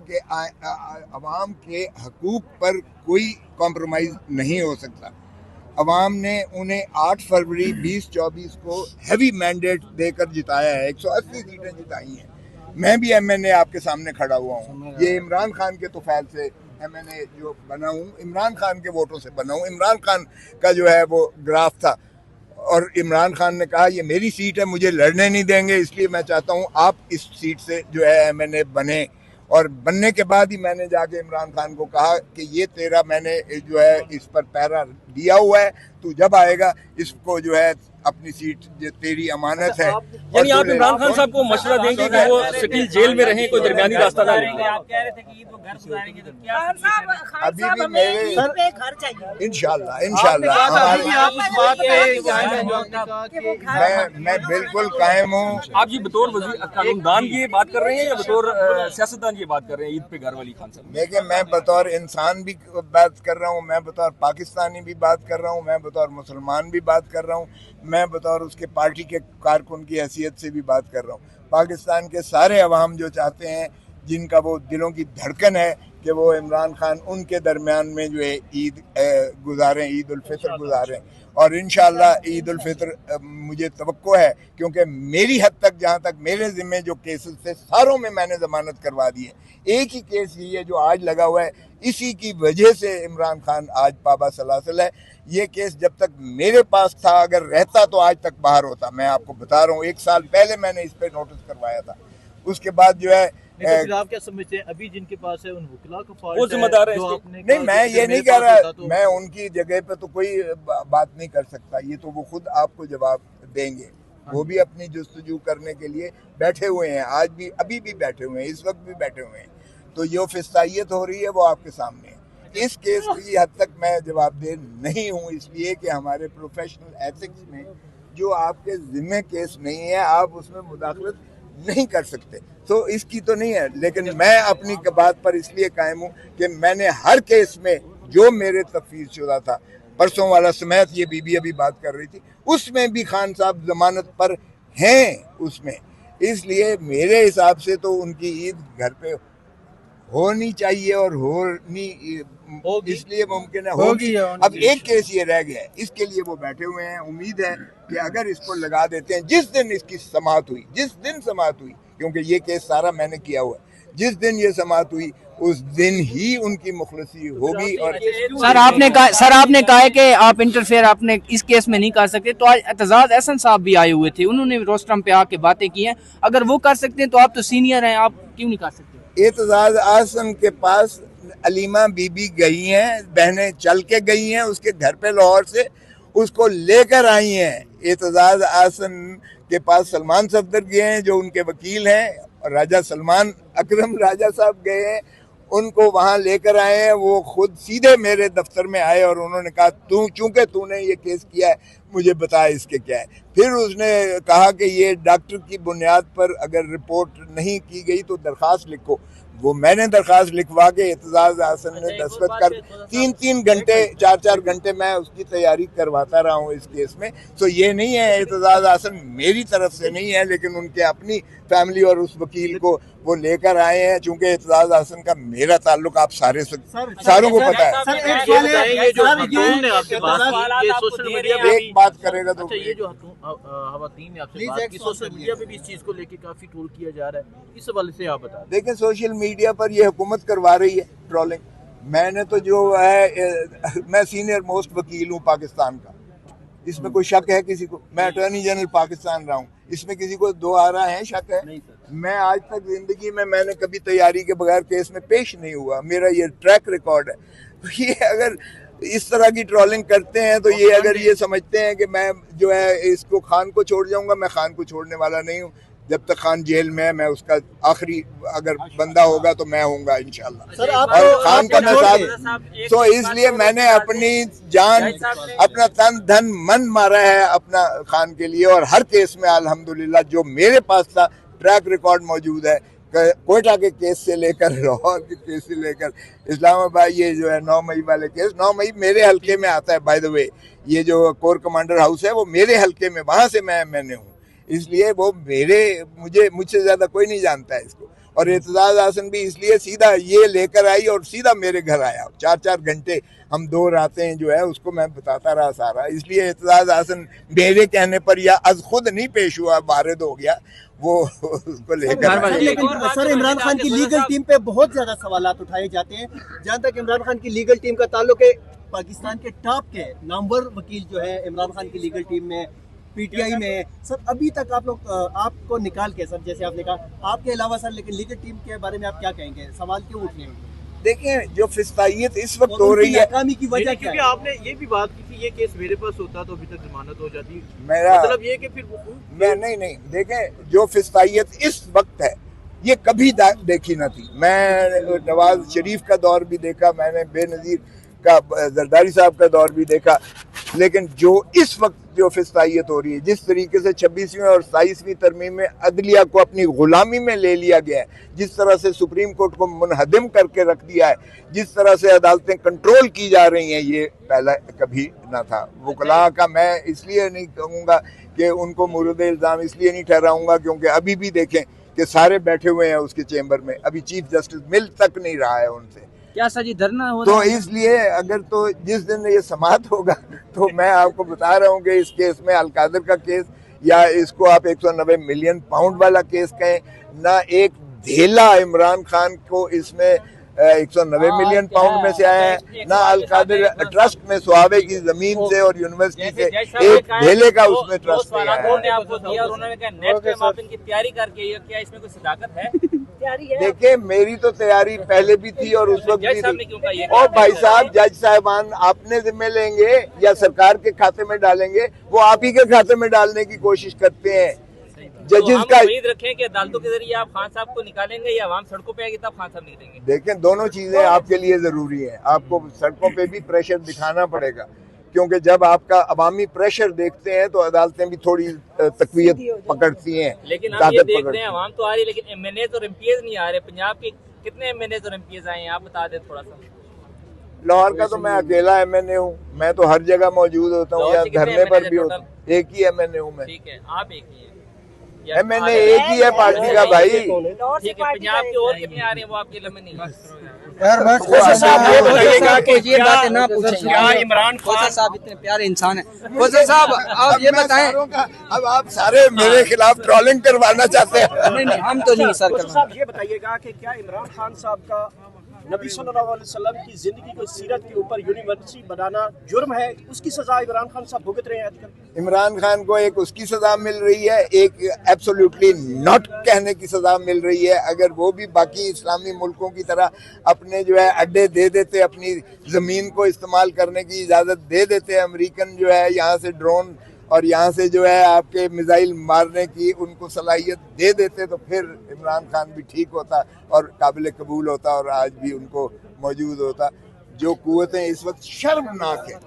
कि अवाम के हकूक पर कोई कॉम्प्रोमाइज़ नहीं हो सकता। अवाम ने उन्हें 8 फरवरी 2024 को हैवी मैंडेट देकर जिताया है, 180 सीटें जिताई हैं। मैं भी एमएनए आपके सामने खड़ा हुआ हूँ, ये इमरान खान के तोफैल से एमएनए जो बना हूँ, इमरान खान के वोटों से बना हूँ। इमरान खान का जो है वो ग्राफ था और इमरान खान ने कहा ये मेरी सीट है, मुझे लड़ने नहीं देंगे, इसलिए मैं चाहता हूँ आप इस सीट से जो है एमएनए बने। और बनने के बाद ही मैंने जाके इमरान खान को कहा कि ये तेरा मैंने जो है इस पर पैरा दिया हुआ है, तू जब आएगा इसको जो है अपनी सीट जो तेरी अमानत है। यानी आप इमरान खान साहब को मशवरा देंगे कि वो सिटिल जेल में रहें, कोई दरमियानी रास्ता ना लें? आप कह रहे थे कि ईद को घर गुजारेंगे, तो क्या अभी भी मेरे घर चाहिए इंशाल्लाह मैं बिल्कुल कायम हूँ। आप जी बतौर वज़ीर कानूनदान ये बात कर रहे हैं या बतौर सियासतदान ये बात कर रहे हैं ईद पे घर वाली खान साहब? देखिए, मैं बतौर इंसान भी बात कर रहा हूँ, मैं बतौर पाकिस्तानी भी बात कर रहा हूँ, मैं बतौर मुसलमान भी बात कर रहा हूँ, मैं बतौर उसके पार्टी के कारकुन की हैसियत से भी बात कर रहा हूँ। पाकिस्तान के सारे अवाम जो चाहते हैं, जिनका वो दिलों की धड़कन है कि वो इमरान खान उनके दरमियान में जो है ईद गुजारें, ईद उल फितर गुजारें। और इंशाअल्लाह ईद उल फितर मुझे तवक्को है, क्योंकि मेरी हद तक, जहाँ तक मेरे ज़िम्मे जो केसेस थे सारों में मैंने ज़मानत करवा दी है। एक ही केस यही है जो आज लगा हुआ है, इसी की वजह से इमरान खान आज पाबा सलासल है। ये केस जब तक मेरे पास था, अगर रहता तो आज तक बाहर होता। मैं आपको बता रहा हूँ, 1 साल पहले मैंने इस पर नोटिस करवाया था। उसके बाद जो है आप क्या समझते हैं अभी जिनके पास है उन वकीला का फॉल्ट वो जिम्मेदार है? नहीं, मैं ये नहीं कह रहा, मैं उनकी जगह पे तो कोई बात नहीं कर सकता, ये तो वो खुद आपको जवाब देंगे। वो भी अपनी जुस्तजू करने के लिए बैठे हुए हैं, आज भी, अभी भी बैठे हुए हैं, इस वक्त भी बैठे हुए हैं। तो जो फिस्तायत हो रही है वो आपके सामने है। इस केस की हद तक मैं जवाबदेह नहीं हूँ, इसलिए कि हमारे प्रोफेशनल एथिक्स में जो आपके जिम्मे केस नहीं है, आप उसमें मुदाखलत नहीं कर सकते। तो इसकी तो नहीं है, लेकिन मैं अपनी बात पर इसलिए कायम हूँ कि मैंने हर केस में जो मेरे तफवीज़ शुदा था, परसों वाला समेत ये बीबी अभी बात कर रही थी, उसमें भी खान साहब जमानत पर हैं उसमें। इसलिए मेरे हिसाब से तो उनकी ईद घर पे होनी चाहिए और होनी इसलिए मुमकिन है होगी। अब एक केस ये रह गया है, इसके लिए वो बैठे हुए हैं। उम्मीद है कि अगर इसको लगा देते हैं, जिस दिन इसकी समाअत हुई, क्योंकि ये केस सारा मैंने किया हुआ है, जिस दिन ये समाअत हुई उस दिन ही उनकी मुखलसी होगी। और सर आपने कहा है कि आप इंटरफेयर आपने इस केस में नहीं कर सकते, तो आज एतजाज एहसन साहब भी आए हुए थे, उन्होंने रोस्टरम पे आके बातें की हैं। अगर वो कर सकते हैं तो आप तो सीनियर हैं, आप क्यों नहीं कर सकते? एतजाज आसन के पास अलीमा बीबी गई हैं, बहनें चल के गई हैं उसके घर पे लाहौर से, उसको लेकर आई हैं। एतजाज आसन के पास सलमान सफदर गए हैं जो उनके वकील हैं, और राजा सलमान अकरम राजा साहब गए हैं, उनको वहाँ लेकर आए हैं। वो खुद सीधे मेरे दफ्तर में आए और उन्होंने कहा चूंकि तूने ये केस किया है मुझे बता इसके क्या है। फिर उसने कहा कि ये डॉक्टर की बुनियाद पर अगर रिपोर्ट नहीं की गई तो दरख्वास्त लिखो। वो मैंने दरख्वास्त लिखवा के एतजाज आसन ने दस्तखत कर 3-3 घंटे 4-4 घंटे मैं उसकी तैयारी करवाता रहा हूँ इस केस में। तो ये नहीं है एतजाज आसन मेरी तरफ से नहीं है, लेकिन उनके अपनी फैमिली और उस वकील को वो लेकर आए हैं। चूंकि एतजाज आसन का मेरा ताल्लुक आप सारों को पता है। एक बात करेगा तो ये जो खवातीन ने आपसे बात की, सोशल मीडिया पे भी इस चीज को लेके काफी ट्रोल किया जा रहा है, इस हवाले से आप बता दें। देखिए, सोशल मीडिया पर ये हुकूमत करवा रही है ट्रोलिंग। मैंने तो जो है मैं सीनियर मोस्ट वकील हूँ पाकिस्तान का, इसमें कोई शक है किसी को? मैं अटॉर्नी जनरल पाकिस्तान रहा हूँ, इसमें किसी को दो आ रहा है शक है? नहीं सर। मैं आज तक जिंदगी में मैंने कभी तैयारी के बगैर केस में पेश नहीं हुआ, मेरा ये ट्रैक रिकॉर्ड है। तो ये अगर इस तरह की ट्रोलिंग करते हैं तो ये अगर ये समझते हैं कि मैं जो है इसको खान को छोड़ जाऊंगा, मैं खान को छोड़ने वाला नहीं हूँ। जब तक खान जेल में है मैं उसका आखिरी अगर बंदा होगा तो मैं होऊंगा इंशाल्लाह। और खान का मैं साथ, तो इसलिए मैंने अपनी जान, अपना तन धन मन मारा है अपना खान के लिए। और हर केस में अल्हम्दुलिल्लाह जो मेरे पास था ट्रैक रिकॉर्ड मौजूद है, कोयटा के केस से लेकर लाहौर के केस से लेकर इस्लामाबाद, ये जो है 9 मई वाले केस, 9 मई मेरे हल्के में आता है बाय द वे। ये जो कोर कमांडर हाउस है वो मेरे हल्के में, वहां से मैंने हूँ, इसलिए वो मुझसे ज्यादा कोई नहीं जानता है इसको। और एतजाज हसन भी इसलिए सीधा ये लेकर आई और सीधा मेरे घर आया। 4-4 घंटे हम 2 रातें जो है उसको मैं बताता रहा सारा, इसलिए एतजाज हसन मेरे कहने पर या अज खुद नहीं पेश हुआ, वारिद हो गया वो उसको लेकर। लेकिन सर इमरान खान की लीगल टीम पे बहुत ज्यादा सवालात उठाए जाते हैं। जहाँ तक इमरान खान की लीगल टीम का ताल्लुक है, पाकिस्तान के टॉप के नामवर वकील जो है इमरान खान की लीगल टीम में, पीटीआई में, सर अभी तक आप लोग आपको निकाल के, सर जैसे आपने कहा आपके अलावा सर, लेकिन लीगल टीम के बारे में आप क्या कहेंगे, सवाल क्यों उठ रहे हैं? देखिए जो फिस्तायत इस वक्त हो रही है, नाकामी की वजह क्या क्योंकि है? आपने ये भी बात की थी ये केस मेरे पास होता तो अभी तक जमानत हो जाती, मेरा मतलब ये कि फिर मैं नहीं देखें जो फिस्तायत इस वक्त है ये कभी देखी न थी। मैं नवाज शरीफ का दौर भी देखा, मैंने बेनज़ीर का, जरदारी साहब का दौर भी देखा, लेकिन जो इस वक्त जो फिस्तायत हो रही है, जिस तरीके से 26वीं और 27वीं तरमीम में अदलिया को अपनी गुलामी में ले लिया गया है, जिस तरह से सुप्रीम कोर्ट को मुनहदिम करके रख दिया है, जिस तरह से अदालतें कंट्रोल की जा रही हैं, ये पहला कभी ना था। वकला का मैं इसलिए नहीं कहूँगा कि उनको मुर्द इल्ज़ाम इसलिए नहीं ठहराऊँगा क्योंकि अभी भी देखें कि सारे बैठे हुए हैं उसके चेम्बर में, अभी चीफ जस्टिस मिल तक नहीं रहा है उनसे। क्या सर जी धरना हो तो रहा है? इसलिए अगर तो जिस दिन ये समाप्त होगा तो मैं आपको बता रहा हूँ कि इस केस में अलकादर का केस, या इसको आप 190 मिलियन पाउंड वाला केस कहें, ना एक धेला इमरान खान को इसमें 190 मिलियन पाउंड में से आया है, ना अलकादर ट्रस्ट में सुहावे की जमीन से और यूनिवर्सिटी से एक धेले का उसमें ट्रस्ट नहीं आया। आपको दिया और उन्होंने कहा नेक्स्ट टाइम आप इनकी तैयारी करके, क्या इसमें कोई सदाकत है? देखिए मेरी तो तैयारी पहले भी थी और उस वक्त भी साहब ने क्यों कहा ये? थी। और भाई साहब जज साहबान अपने जिम्मे लेंगे या सरकार के खाते में डालेंगे, वो आप ही के खाते में डालने की कोशिश करते हैं। जजेस का उम्मीद रखें कि अदालतों के जरिए आप खान साहब को निकालेंगे या आवाम सड़कों पे आएगी तब खान साहब निकलेंगे? देखें दोनों चीजें आपके लिए जरूरी है। आपको सड़कों पे भी प्रेशर दिखाना पड़ेगा, क्योंकि जब आपका अवामी प्रेशर देखते हैं तो अदालतें भी थोड़ी तकवीयत पकड़ती हैं। लेकिन आप ये देख रहे हैं अवाम तो आ रही है लेकिन एमएनए और एमपीएस नहीं आ रहे। पंजाब के कितने एमएनए और एमपीएस आए हैं आप बता दें थोड़ा सा। लाहौर का तो मैं अकेला एमएनए हूँ, मैं तो हर जगह मौजूद होता हूँ, या धरने पर भी होता हूँ। एक ही एमएनए हूँ मैं। ठीक है, आप एक ही है। एमएनए एक ही है पार्टी का भाई। ठीक है, पंजाब के और कितने आ रहे हैं वो आपके लम्हे नहीं ये बातें ना पूछें। क्या इमरान खोसा साहब इतने प्यारे इंसान है। खोसा साहब आप ये बताएं। अब आप सारे मेरे खिलाफ ट्रोलिंग करवाना चाहते हैं? नहीं हम तो नहीं सर करना। साहब ये बताइएगा कि क्या इमरान खान साहब का नबी सल्लल्लाहु अलैहि वसल्लम की जिंदगी को, सीरत के ऊपर यूनिवर्सिटी बनाना जुर्म है? उसकी सजा इमरान खान साहब भुगत रहे हैं आजकल। इमरान खान को एक उसकी सजा मिल रही है, एक एब्सोल्युटली नॉट कहने की सजा मिल रही है। अगर वो भी बाकी इस्लामी मुल्कों की तरह अपने जो है अड्डे दे देते, अपनी जमीन को इस्तेमाल करने की इजाजत दे देते, अमेरिकन जो है यहाँ से ड्रोन और यहाँ से जो है आपके मिसाइल मारने की उनको सलाहियत दे देते, तो फिर इमरान खान भी ठीक होता और काबिल कबूल होता और आज भी उनको मौजूद होता। जो कुव्वतें इस वक्त शर्मनाक है।